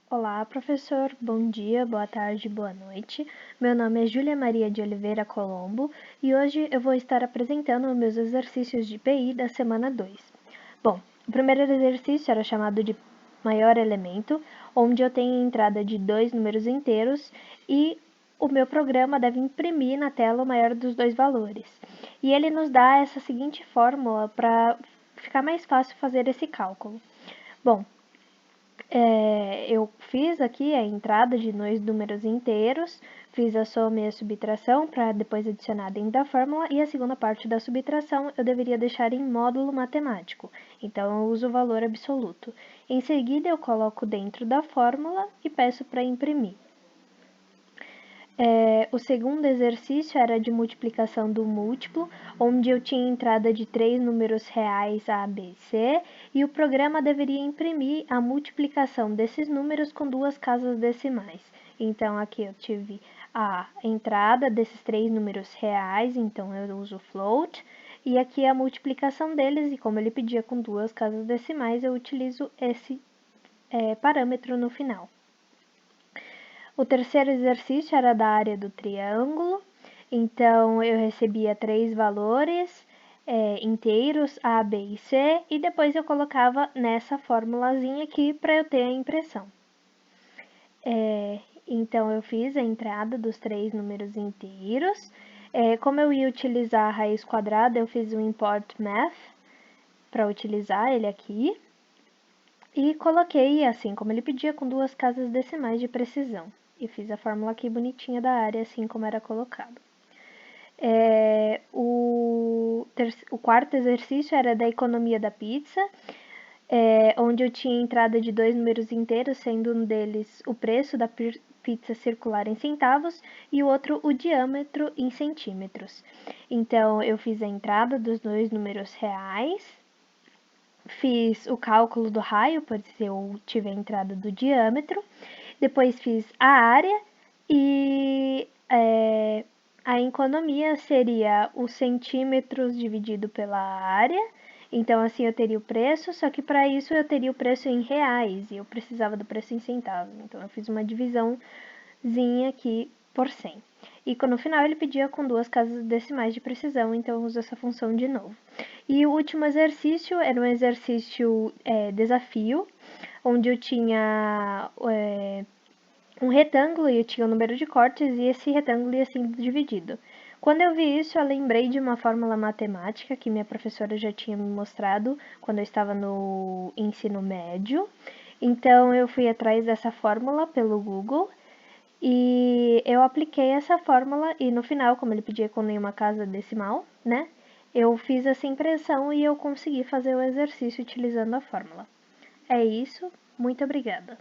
Olá, professor. Bom dia, boa tarde, boa noite. Meu nome é Júlia Maria de Oliveira Colombo e hoje eu vou estar apresentando meus exercícios de PI da semana 2. Bom, o primeiro exercício era chamado de maior elemento, onde eu tenho entrada de 2 números inteiros e o meu programa deve imprimir na tela o maior dos dois valores. E ele nos dá essa seguinte fórmula para ficar mais fácil fazer esse cálculo. Bom, eu fiz aqui a entrada de dois números inteiros, fiz a soma e a subtração para depois adicionar dentro da fórmula, e a segunda parte da subtração eu deveria deixar em módulo matemático, então eu uso o valor absoluto. Em seguida eu coloco dentro da fórmula e peço para imprimir. O segundo exercício era de multiplicação do múltiplo, onde eu tinha entrada de 3 números reais A, B e C, e o programa deveria imprimir a multiplicação desses números com duas casas decimais. Então, aqui eu tive a entrada desses 3 números reais, então eu uso float, e aqui a multiplicação deles, e como ele pedia com duas casas decimais, eu utilizo esse parâmetro no final. O terceiro exercício era da área do triângulo, então eu recebia 3 valores inteiros, A, B e C, e depois eu colocava nessa formulazinha aqui para eu ter a impressão. Então eu fiz a entrada dos 3 números inteiros. Como eu ia utilizar a raiz quadrada, eu fiz o import math para utilizar ele aqui. E coloquei, assim como ele pedia, com duas casas decimais de precisão. E fiz a fórmula aqui bonitinha da área, assim como era colocado. O quarto exercício era da economia da pizza, onde eu tinha entrada de 2 números inteiros, sendo um deles o preço da pizza circular em centavos e o outro o diâmetro em centímetros. Então, eu fiz a entrada dos 2 números reais, fiz o cálculo do raio, pois eu tive a entrada do diâmetro, depois fiz a área e a economia seria os centímetros dividido pela área. Então, assim, eu teria o preço, só que para isso eu teria o preço em reais e eu precisava do preço em centavos. Então, eu fiz uma divisãozinha aqui por 100. E no final ele pedia com duas casas decimais de precisão, então eu uso essa função de novo. E o último exercício era um exercício desafio, onde eu tinha um retângulo e eu tinha o número de cortes e esse retângulo ia sendo dividido. Quando eu vi isso, eu lembrei de uma fórmula matemática que minha professora já tinha me mostrado quando eu estava no ensino médio. Então, eu fui atrás dessa fórmula pelo Google e eu apliquei essa fórmula e no final, como ele pedia com nenhuma casa decimal, né? Eu fiz essa impressão e eu consegui fazer o exercício utilizando a fórmula. É isso, muito obrigada.